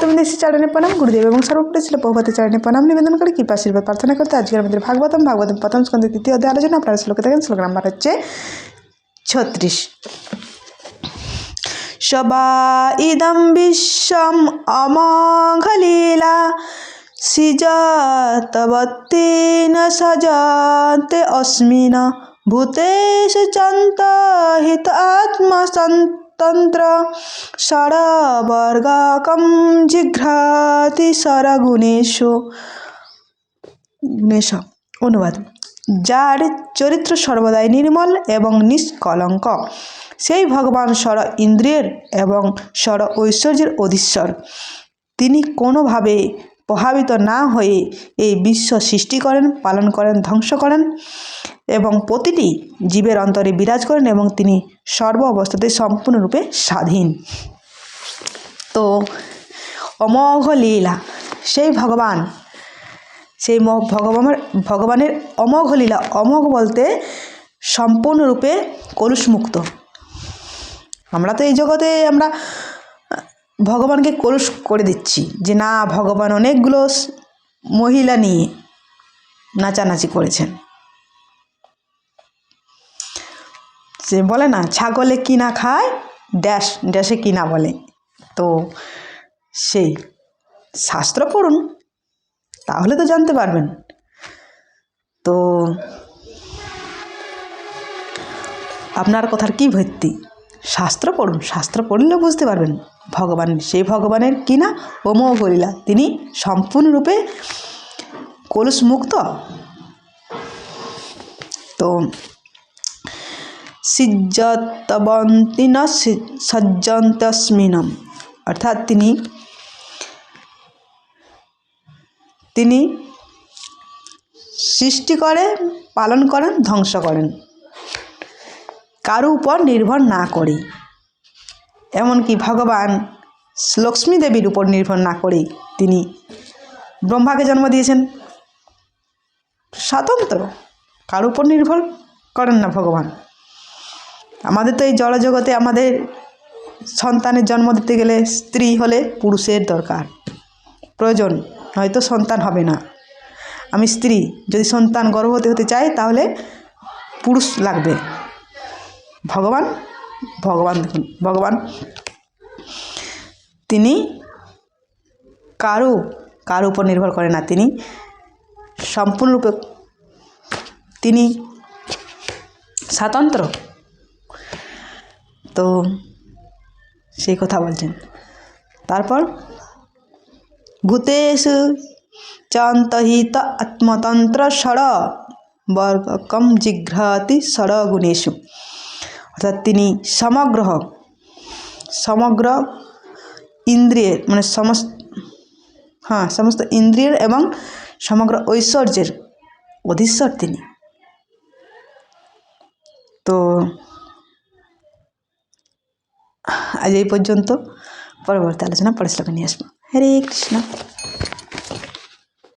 ভক্তবৃন্দ শ্রী চরণে প্রণাম গুরুদেব এবং সর্বোপরি ছিল প্রভুপাদের চরণে প্রণাম নিবেদন করে কৃপা আশীর্বাদ প্রার্থনা করতে আজকের আমাদের ভাগবতম প্রথম স্কন্ধে তৃতীয় অধ্যায় আলোচনা। আপনারা শ্লোকে দেখেন, শ্লোক নাম্বার হচ্ছে 36। সবা ইদম বিশ্বম অমোঘলীলা সৃজতবত্তেন সজাতে অস্মিন ভূতেষু চন্ত হিত আত্মসন্তন্ত্র ষড়বর্গকম জিঘ্রাতি ষড়গুণেষু। অনুবাদ: যার চরিত্র সর্বদাই নির্মল এবং নিষ্কলঙ্ক, সেই ভগবান ষড় ইন্দ্রিয়ের এবং ষড় ঐশ্বর্যের অধীশ্বর। তিনি কোনোভাবে প্রভাবিত না হয়ে এই বিশ্ব সৃষ্টি করেন, পালন করেন, ধ্বংস করেন এবং প্রতিটি জীবের অন্তরে বিরাজ করেন এবং তিনি সর্ব অবস্থাতে সম্পূর্ণরূপে স্বাধীন। তো অমোঘ লীলা, সেই ভগবান, সেই ভগবানের অমোঘ লীলা। অমোঘ বলতে সম্পূর্ণরূপে কলুষমুক্ত। আমরা তো এই জগতে আমরা ভগবানকে কলুষ করে দিচ্ছি যে না, ভগবান অনেকগুলো মহিলা নিয়ে নাচানাচি করেছেন। সে বলে না, ছাগলে কি না খায়, ড্যাশ ড্যাশে কি না বলে। তো সেই শাস্ত্র পড়ুন, তাহলে তো জানতে পারবেন। তো আপনার কথার কি ভিত্তি? শাস্ত্র পড়ুন, শাস্ত্র পড়লে বুঝতে পারবেন ভগবান, সেই ভগবানের কি না অমোঘ লীলা, তিনি সম্পূর্ণরূপে কলুষমুক্ত। তো সিজ্জতবন্তি ন সজ্জন্তস্মিনম, অর্থাৎ তিনি সৃষ্টি করে, পালন করেন, ধ্বংস করেন কারো উপর নির্ভর না করে। এমনকি ভগবান লক্ষ্মী দেবীর উপর নির্ভর না করে তিনি ব্রহ্মাকে জন্ম দিয়েছেন। স্বতন্ত্র, কারো উপর নির্ভর করেন না ভগবান। আমাদের তো এই জড়জগতে আমাদের সন্তানের জন্ম দিতে গেলে স্ত্রী হলে পুরুষের দরকার, প্রয়োজন, হয়তো সন্তান হবে না। আমি স্ত্রী, যদি সন্তান গর্ভবতী হতে চাই তাহলে পুরুষ লাগবে। ভগবান দেখুন, ভগবান তিনি কারো উপর নির্ভর করে না, তিনি সম্পূর্ণরূপে তিনি স্বতন্ত্র। তো সেই কথা বলছেন। তারপর ভূতেষু চান্তহিত আত্মতন্ত্র ষড়বর্গকম জিঘ্রাতি ষড়গুণেষু, অর্থাৎ তিনি সমগ্র ইন্দ্রিয়ের মানে সমস্ত ইন্দ্রিয়ের এবং সমগ্র ঐশ্বর্যের অধীশ্বর তিনি। তো আজ এই পর্যন্ত, পরবর্তী আলোচনা পরের শ্লোকে নিয়ে আসবো। হরে কৃষ্ণ।